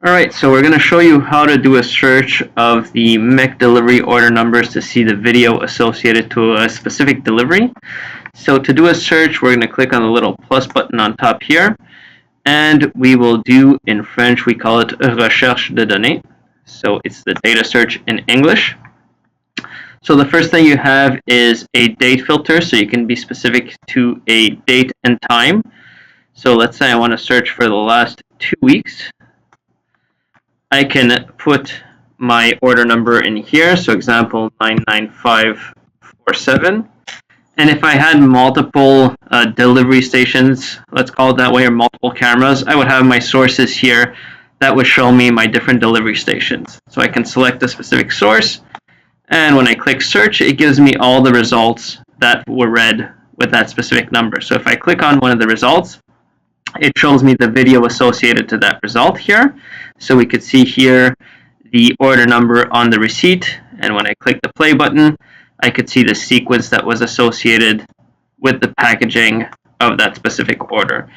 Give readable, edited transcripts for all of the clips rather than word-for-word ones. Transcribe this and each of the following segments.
Alright, so we're going to show you how to do a search of the McDelivery order numbers to see the video associated to a specific delivery. So to do a search, we're going to click on the little plus button on top here, and we will do, in French, we call it recherche de données. So it's the data search in English. So the first thing you have is a date filter, so you can be specific to a date and time. So let's say I want to search for the last 2 weeks. I can put my order number in here, so example 99547. And if I had multiple delivery stations, let's call it that way, or multiple cameras, I would have my sources here that would show me my different delivery stations. So I can select a specific source, and when I click search, it gives me all the results that were read with that specific number. So if I click on one of the results, it shows me the video associated to that result here. So we could see here the order number on the receipt, and when I click the play button, I could see the sequence that was associated with the packaging of that specific order.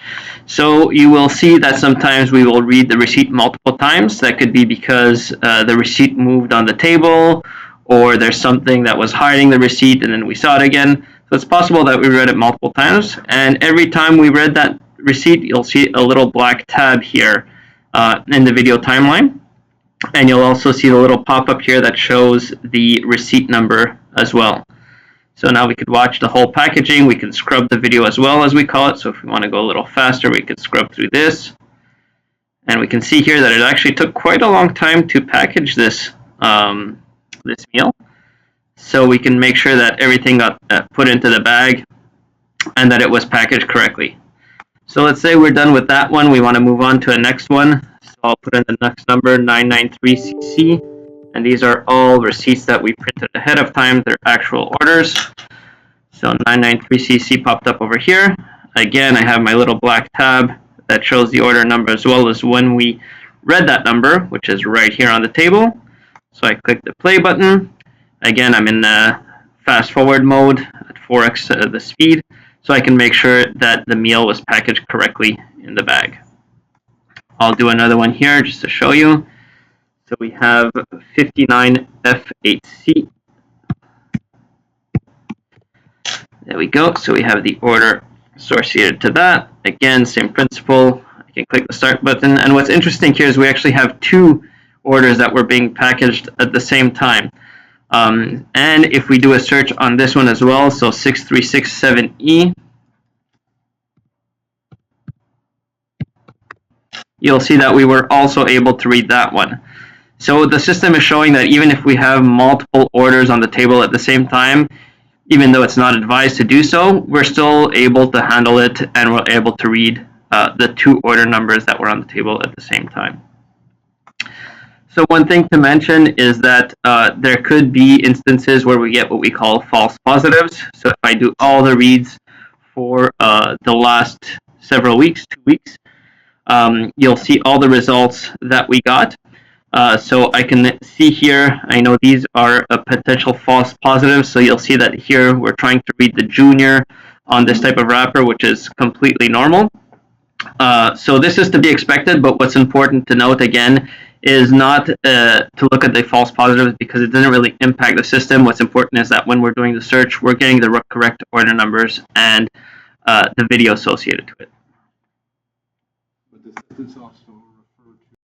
So you will see that sometimes we will read the receipt multiple times. That could be because the receipt moved on the table, or there's something that was hiding the receipt and then we saw it again. So it's possible that we read it multiple times, and every time we read that receipt, you'll see a little black tab here in the video timeline, and you'll also see the little pop-up here that shows the receipt number as well. So now we could watch the whole packaging. We can scrub the video as well, as we call it. So if we want to go a little faster, we could scrub through this, and we can see here that it actually took quite a long time to package this this meal. So we can make sure that everything got put into the bag and that it was packaged correctly. So let's say we're done with that one. We want to move on to a next one. So I'll put in the next number, 993cc. And these are all receipts that we printed ahead of time. They're actual orders. So 993cc popped up over here. Again, I have my little black tab that shows the order number as well as when we read that number, which is right here on the table. So I click the play button. Again, I'm in the fast forward mode at 4x the speed, so I can make sure that the meal was packaged correctly in the bag. I'll do another one here just to show you. So we have 59F8C. There we go. So we have the order associated to that. Again, same principle. I can click the start button. And what's interesting here is we actually have two orders that were being packaged at the same time. And if we do a search on this one as well, so 6367E, you'll see that we were also able to read that one. So the system is showing that even if we have multiple orders on the table at the same time, even though it's not advised to do so, we're still able to handle it, and we're able to read the two order numbers that were on the table at the same time. So one thing to mention is that there could be instances where we get what we call false positives. So if I do all the reads for the last several weeks, 2 weeks, you'll see all the results that we got. So I can see here, I know these are a potential false positive. So you'll see that here we're trying to read the junior on this type of wrapper, which is completely normal. So this is to be expected, but what's important to note again is not to look at the false positives, because it doesn't really impact the system. What's important is that when we're doing the search, we're getting the correct order numbers and the video associated to it. But the system also